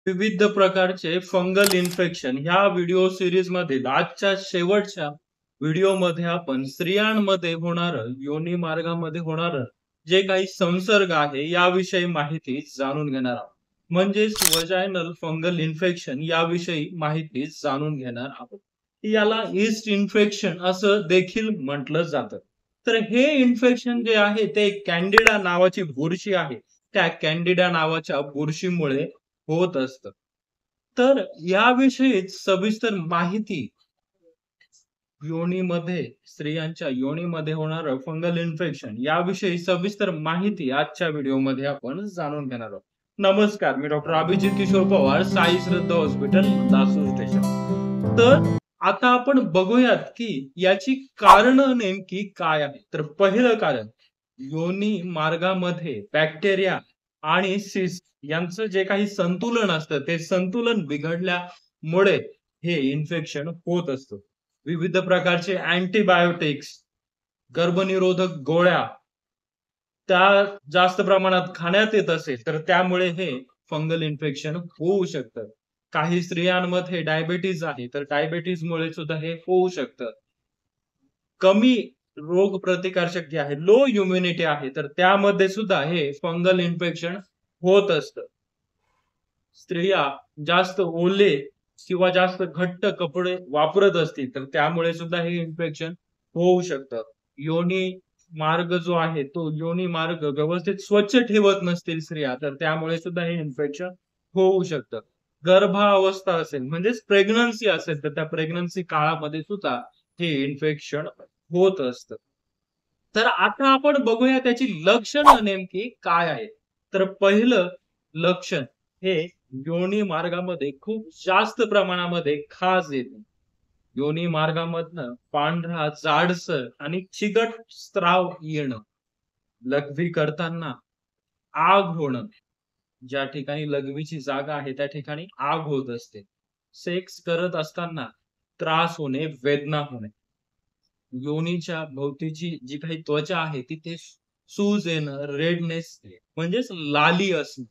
विविध प्रकारचे fungal infection ह्या व्हिडिओ सीरीज मधील आजच्या शेवटच्या व्हिडिओमध्ये आपण स्त्रियांमध्ये होणारं योनी मार्गामध्ये होणारं जे काही संसर्ग आहे याविषयी माहिती जाणून घेणार आहोत. म्हणजेच वजायनल फंगल इन्फेक्शन याविषयी माहिती जाणून घेणार आहोत. याला ईस्ट इन्फेक्शन असं देखील म्हटलं जातं. तर हे इन्फेक्शन जे आहे ते कॅन्डिडा नावाची बुरशी आहे. त्या कॅन्डिडा नावाच्या बुरशीमुळे होत असतं. तर याविषयीच सविस्तर माहिती योनीमध्ये स्त्रियांच्या योनीमध्ये होणारं फंगल इन्फेक्शन याविषयी सविस्तर माहिती आजच्या व्हिडिओमध्ये आपण जाणून घेणार आहोत. नमस्कार, मी डॉक्टर अभिजित किशोर पवार, साई श्रद्धा हॉस्पिटल, लासूर स्टेशन. तर आता आपण बघूयात की याची कारण नेमकी काय आहे. तर पहिलं कारण योनी मार्गामध्ये बॅक्टेरिया आणि सिस्ट यांचं जे काही संतुलन असतं ते संतुलन बिघडल्यामुळे हे इन्फेक्शन होत असतं. विविध प्रकारचे अँटीबायोटिक्स, गर्भनिरोधक गोळ्या त्या जास्त प्रमाणात खाण्यात येत असेल तर त्यामुळे हे फंगल इन्फेक्शन होऊ शकतं. काही स्त्रियांमध्ये डायबिटीज आहे तर डायबिटीजमुळे सुद्धा हे होऊ शकतं. कमी रोग प्रतिकारशक्ती आहे, लो इम्युनिटी आहे, तर त्यामध्ये सुद्धा हे फंगल इन्फेक्शन होत असतं. स्त्रिया जास्त ओले किंवा जास्त घट्ट कपडे वापरत असतील तर त्यामुळे सुद्धा हे इन्फेक्शन होऊ शकतं. योनी मार्ग जो आहे तो योनी मार्ग व्यवस्थित स्वच्छ ठेवत नसतील स्त्रिया तर त्यामुळे सुद्धा हे इन्फेक्शन होऊ शकतं. गर्भावस्था असेल म्हणजेच प्रेग्नन्सी असेल तर त्या प्रेग्नन्सी काळामध्ये सुद्धा हे इन्फेक्शन होत असतं. तर आता आपण बघूया त्याची लक्षणं नेमकी काय आहेत. तर पहिलं लक्षण हे योनी मार्गामध्ये खूप जास्त प्रमाणामध्ये खाज येणे. योनी मार्गामधनं पांढरा, जाडसर आणि चिकट स्त्राव येणं. लघवी करताना आग होणं. ज्या ठिकाणी लघवीची जागा आहे त्या ठिकाणी आग होत असते. सेक्स करत असताना त्रास होणे, वेदना होणे. योनीच्या भोवतीची जी काही त्वचा आहे तिथे सूज येणं, रेडनेस म्हणजेच लाली असणं.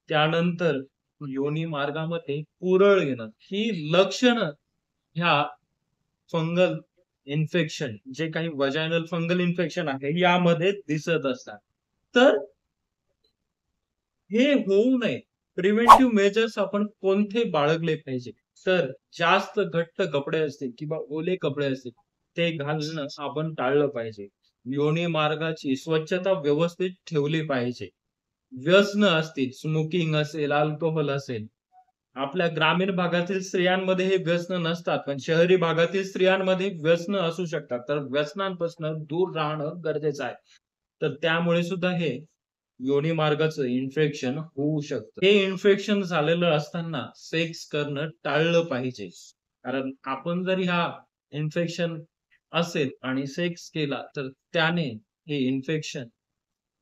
त्यानंतर योनी मार्गामध्ये पुरळ येणं. ही लक्षणं ह्या फंगल इन्फेक्शन जे काही व्हाजायनल फंगल इन्फेक्शन आहे यामध्ये दिसत असतात. तर हे होऊ नये प्रिव्हेंटिव्ह मेजर्स आपण कोणते बाळगले पाहिजे? तर जास्त घट्ट कपडे असतील किंवा ओले कपडे असतील ते घालणं आपण टाळलं पाहिजे. योनी मार्गाची स्वच्छता व्यवस्थित ठेवली पाहिजे. व्यसनं असतील, स्मोकिंग असेल, अल्कोहोल असेल. आपल्या ग्रामीण भागातील स्त्रियांमध्ये हे व्यसनं नसतात, पण शहरी भागातील स्त्रियांमध्ये व्यसनं असू शकतात. तर व्यसनांपासून दूर राहणं गरजेचं आहे. तर त्यामुळे सुद्धा हे योनी मार्गाचं इन्फेक्शन होऊ शकतं. हे इन्फेक्शन झालेलं असताना सेक्स करणं टाळलं पाहिजे. कारण आपण जर ह्या इन्फेक्शन असेल आणि सेक्स केला, तर त्याने हे इन्फेक्शन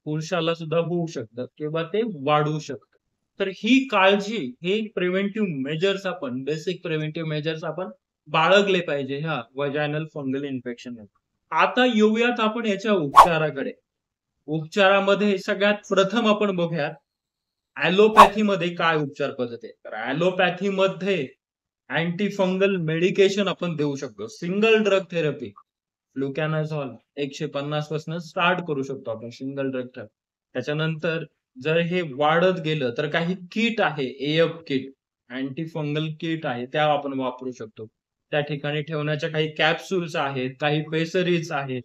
पुरुषाला सुद्धा होऊ शकतं किंवा ते वाढवू शकतं. तर ही काळजी, हे प्रिव्हेंटिव्ह मेजर्स आपण बेसिक प्रिव्हेंटिव्ह मेजर्स आपण बाळगले पाहिजे ह्या व्हाजायनल फंगल इन्फेक्शन. आता येऊयात आपण याच्या उपचाराकडे. उपचारामध्ये सगळ्यात प्रथम आपण बघूयात, ॲलोपॅथीमध्ये काय उपचार पद्धत आहे. तर ॲलोपॅथीमध्ये अँटी फंगल मेडिकेशन आपण देऊ शकतो. Single drug therapy. फ्लुकॅनाझॉल 150 पासून स्टार्ट करू शकतो आपण सिंगल ड्रग थेरपी. त्याच्यानंतर जर हे वाढत गेलं तर काही किट आहे, AF kit, anti fungal kit आहे, त्या आपण वापरू शकतो. त्या ठिकाणी ठेवण्याच्या काही कॅप्सूल्स आहेत, काही पेसरीज आहेत,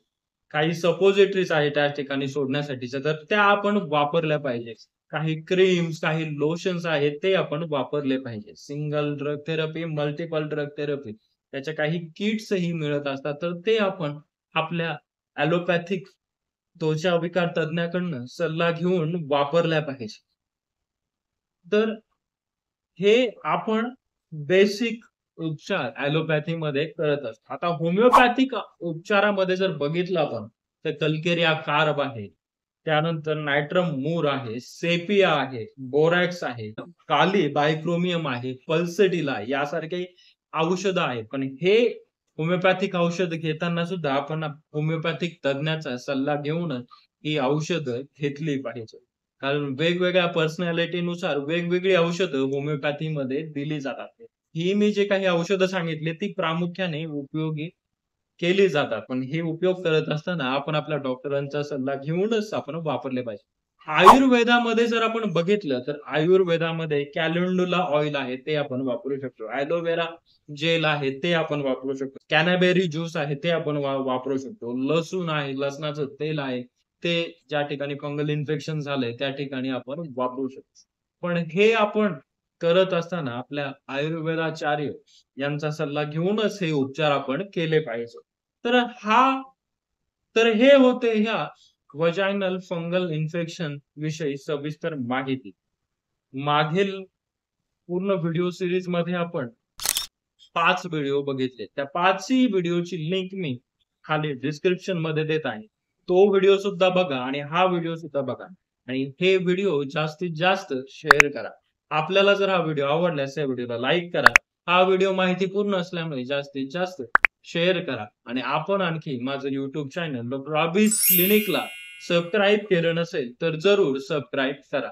काही सपोजिटरीज आहेत त्या ठिकाणी सोडण्यासाठीच्या, तर त्या आपण वापरल्या पाहिजे. काही क्रीम्स, काही लोशन्स आहेत ते आपण वापरले पाहिजे. Single drug therapy, multiple drug therapy त्याच्या काही किट्सही मिळत असतात. तर ते आपण आपल्या ॲलोपॅथिक त्वचा विकार तज्ञाकडनं सल्ला घेऊन वापरल्या पाहिजे. तर हे आपण बेसिक उपचार ॲलोपॅथीमध्ये करत असतो. आता होमिओपॅथिक उपचारामध्ये जर बघितलं आपण, तर कल्केरिया कार्ब आहे. त्यानंतर नायट्रम मूर आहे, सेपिया आहे, बोरॅक्स आहे, काली बायक्रोमियम आहे, पल्सटिला यासारखे औषधं आहेत. पण हे होमिओपॅथिक औषध घेताना सुद्धा आपण होमिओपॅथिक तज्ञाचा सल्ला घेऊनच ही औषधं घेतली पाहिजे. कारण वेगवेगळ्या पर्सनॅलिटीनुसार वेगवेगळी औषधं होमिओपॅथीमध्ये दिली जातात. ही मी जे काही औषधं सांगितली ती प्रामुख्याने उपयोगी केली जातात. पण हे उपयोग करत असताना आपण आपल्या डॉक्टरांचा सल्ला घेऊनच आपण वापरले पाहिजे. आयुर्वेदामध्ये जर आपण बघितलं तर आयुर्वेदामध्ये कॅलेंडुला ऑइल आहे ते आपण वापरू शकतो. एलोवेरा जेल आहे ते आपण वापरू शकतो. कॅनबेरी ज्यूस आहे ते आपण वापरू शकतो. लसूण आहे, लसणाचं तेल आहे, ते ज्या ठिकाणी फंगल इन्फेक्शन झालंय त्या ठिकाणी आपण वापरू शकतो. पण हे आपण करत असताना आपल्या आयुर्वेदाचार्य यांचा सल्ला घेऊनच हे उपचार आपण केले पाहिजे. तर हा तर हे होते ह्या व्हजायनल फंगल इन्फेक्शन विषयी सविस्तर माहिती. मागील पूर्ण व्हिडिओ सीरीजमध्ये आपण 5 व्हिडिओ बघितले. त्या 5ही व्हिडिओची लिंक मी खाली डिस्क्रिप्शनमध्ये देत आहे. तो व्हिडिओ सुद्धा बघा आणि हा व्हिडिओ सुद्धा बघा आणि हे व्हिडिओ जास्तीत जास्त शेअर करा. आपल्याला जर हा व्हिडिओ आवडल्यास या व्हिडिओला लाईक करा. हा व्हिडिओ माहितीपूर्ण असल्यामुळे जास्तीत जास्त शेअर करा आणि आपण आणखी माझं YouTube चॅनल डॉ. अभीस क्लिनिकला सबस्क्राईब केलं नसेल तर जरूर सबस्क्राईब करा.